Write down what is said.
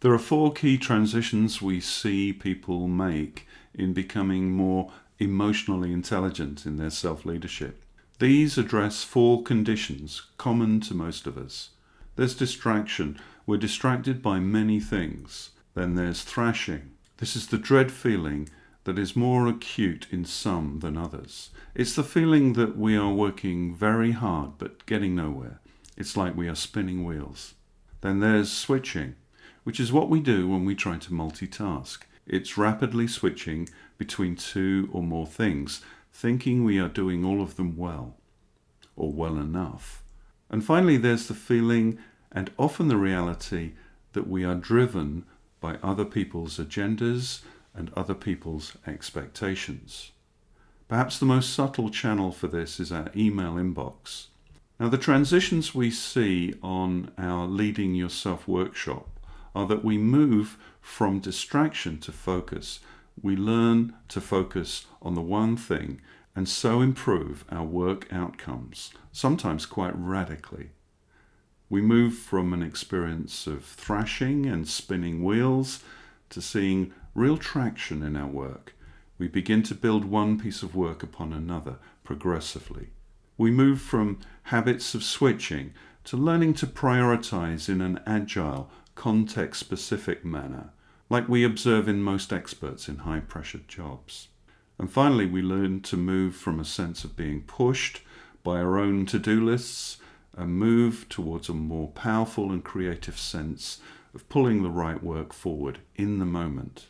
There are four key transitions we see people make in becoming more emotionally intelligent in their self-leadership. These address four conditions common to most of us. There's distraction. We're distracted by many things. Then there's thrashing. This is the dread feeling that is more acute in some than others. It's the feeling that we are working very hard but getting nowhere. It's like we are spinning wheels. Then there's switching, which is what we do when we try to multitask. It's rapidly switching between two or more things, thinking we are doing all of them well, or well enough. And finally, there's the feeling, and often the reality, that we are driven by other people's agendas and other people's expectations. Perhaps the most subtle channel for this is our email inbox. Now, the transitions we see on our Leading Yourself workshop are that we move from distraction to focus. We learn to focus on the one thing and so improve our work outcomes, sometimes quite radically. We move from an experience of thrashing and spinning wheels to seeing real traction in our work. We begin to build one piece of work upon another progressively. We move from habits of switching to learning to prioritize in an agile, context-specific manner, like we observe in most experts in high-pressured jobs. And finally, we learn to move from a sense of being pushed by our own to-do lists and move towards a more powerful and creative sense of pulling the right work forward in the moment.